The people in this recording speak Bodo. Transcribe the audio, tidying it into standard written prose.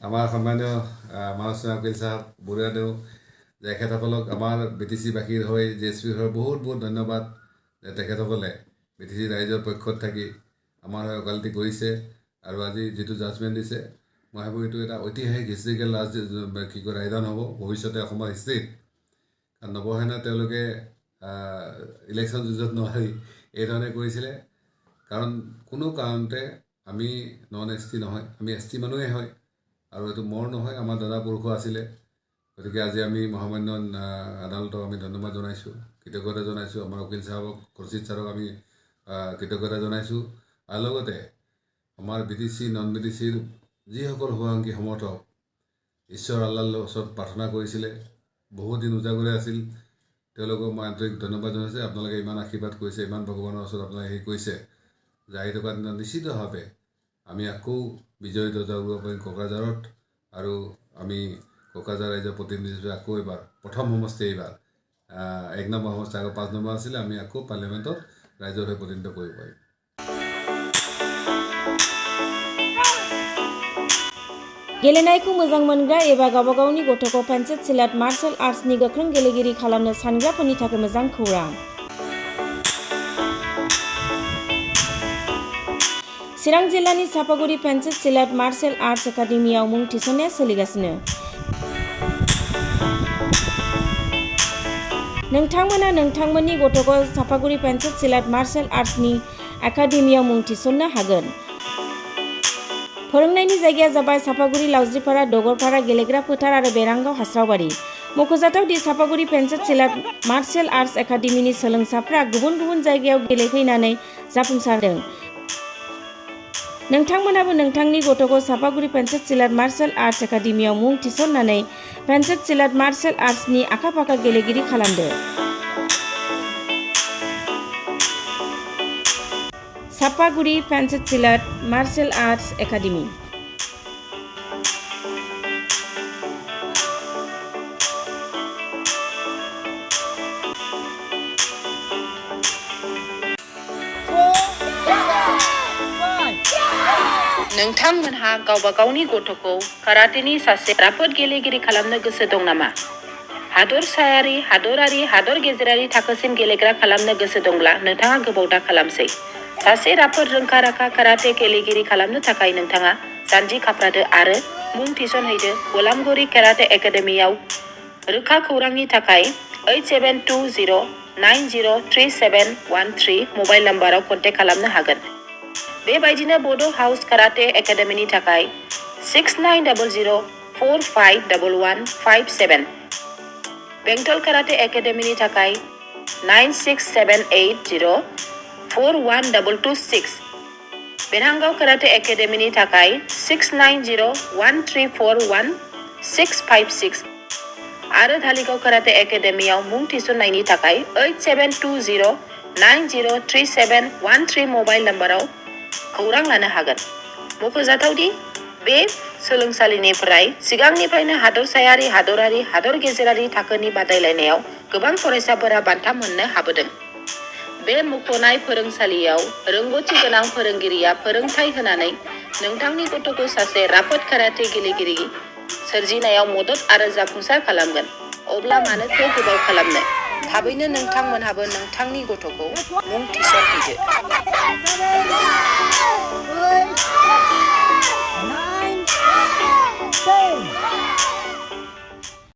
আমাৰ সন্মানীয় মানসিক উকিল সাহেব বৰুৱাদেউ তেখেতসকলক আমাৰ BTC বাসীৰ হৈ JSPৰ হৈ বহুত ধন্যবাদ যে তেখেতসকলে BTC ৰাইজৰ পক্ষত থাকি আমাৰ হৈ ওকালতি কৰিছে আৰু আজি যিটো জাজমেণ্ট দিছে মই ভাবোঁ এইটো এটা ঐতিহাসিক হিষ্ট্ৰিকেল ৰায়দান হ'ব ভৱিষ্যতে অসমৰ হিষ্ট্ৰীত কাৰণ নৱসেনা তেওঁলোকে ইলেকশ্যন যুঁজত নোৱাৰি এইধৰণে কৰিছিলে কাৰণ কোনো কাৰণতে আমি নন ST নহয় আমি ST মানুহে হয় আৰু এইটো মোৰ নহয় আমাৰ দাদা পুৰুষ আছিলে গতিকে আজি আমি মহামান্য আদালতক আমি ধন্যবাদ জনাইছোঁ কৃতজ্ঞতা জনাইছোঁ আমাৰ উকিল সাহেবক খুৰশিদ ছাৰক আমি কৃতজ্ঞতা জনাইছোঁ আৰু লগতে আমাৰ BTC নন BTCৰ যিসকল শুভাকাংক্ষী সমৰ্থক ঈশ্বৰ আল্লাহৰ ওচৰত প্ৰাৰ্থনা কৰিছিলে বহুত দিন উজাগৰে আছিল তেওঁলোকক মই আন্তৰিক ধন্যবাদ জনাইছোঁ আপোনালোকে ইমান আশীৰ্বাদ কৰিছে ইমান ভগৱানৰ ওচৰত আপোনালোকে হেৰি কৰিছে যে আহি থকা দিনত নিশ্চিতভাৱে আমি আকৌ বিজয়ী ধ্বজা উৰুৱাব পাৰিম কোকৰাঝাৰত আৰু আমি কোকৰাঝাৰ ৰাইজৰ প্ৰতিনিধি হিচাপে আকৌ এবাৰ প্ৰথম সমষ্টি এইবাৰ 1 নম্বৰ সমষ্টি আগৰ 5 নম্বৰ আছিলে আমি আকৌ পাৰ্লিয়ামেণ্টত ৰাইজৰ হৈ প্ৰতিনিধিত্ব কৰিব পাৰিম गेलेनायखौ मोजां मोनग्रा एबा गावबा गावनि गथ'खौ पेन्सिल सिलाट मार्शल आर्ट्सनि गोख्रों गेलेगिरि खालामनो सानग्राफोरनि थाखाय मोजां खौरां चिरां जिल्लानि सापागुरि पेन्सिल सिलाट मार्शल आर्ट्स एकाडेमियाव मुं थिसननाया सोलिगासिनो नोंथांमोना नोंथांमोननि गथ'खौ सापागुरि पेन्सिल सिलाट मार्शल आर्ट्सनि एकाडेमियाव मुं थिसननो हागोन फोरोंनायनि जायगाया जाबाय सापागुरि लावज्रिपारा दगरपारा गेलेग्रा फोथार आरो बेरांगाव हास्रावबारि मख'जाथाव दि सापागुरि पेन्सिल सिलाट मार्शल आर्ट्स एकाडेमिनि सोलोंसाफ्रा गुबुन गुबुन जायगायाव गेलेहैनानै जाफुंसारदों नोंथांमोनाबो नोंथांनि गथ'खौ सापागुरि पेन्सिल सिलाट मार्शल आर्ट्स एकाडेमियाव मुं थिसननानै पेन्सिल सिलाट मार्शल आर्ट्सनि आखा-फाखा गेलेगिरि खालामदो Sapaguri pencil सिलाट martial arts academy नोंथांमोनहा गावबा गावनि गथ'खौ काराटेनि सासे राफोद गेलेगिरि खालामनो गोसो दं नामा हादरसायारि हादरारि हादर गेजेरारि थाखोसिम गेलेग्रा खालामनो गोसो दंब्ला नोंथाङा गोबाव दा खालामसै सासे राफोद रोंखा-राखा काराटे गेलेगिरि खालामनो थाखाय नोंथाङा जानजि खाफ्रादो आरो मुं थिसनहैदो गलामगुरि काराटे एकाडेमियाव रोखा खौरांनि थाखाय 8720903713 मबाइल नम्बराव कन्टेक्ट खालामनो हागोन बेबायदिनो बड' हाउस काराटे एकाडेमिनि थाखाय 6900451157 बेंटल काराटे एकाडेमिनि थाखाय 9678041226 बेरहांगाव काराटे एकाडेमिनि थाखाय 6901341656 आरो धालिगाव काराटे एकाडेमियाव मुं थिसननायनि थाखाय 8720903713 मबाइल नम्बराव खौरां लानो हागोन मख'जाथावदि बे सोलोंसालिनिफ्राय सिगांनिफ्रायनो हादरसायारि हादरारि हादर गेजेरारि थाखोनि बादायलायनायाव गोबां फरायसाफोरा बान्था मोननो हाबोदों बे मुंख'नाय फोरोंसालियाव रोंग'थि गोनां फोरोंगिरिया फोरोंथाय होनानै नोंथांनि गथ'खौ सासे राफोद काराटे गेलेगिरि सोरजिनायाव मदद आरो जाफुंसार खालामगोन अब्ला मानोथो गोबाव खालामनो थाबैनो नोंथांमोनहाबो नोंथांनि गथ'खौ मुं थिसनहैदो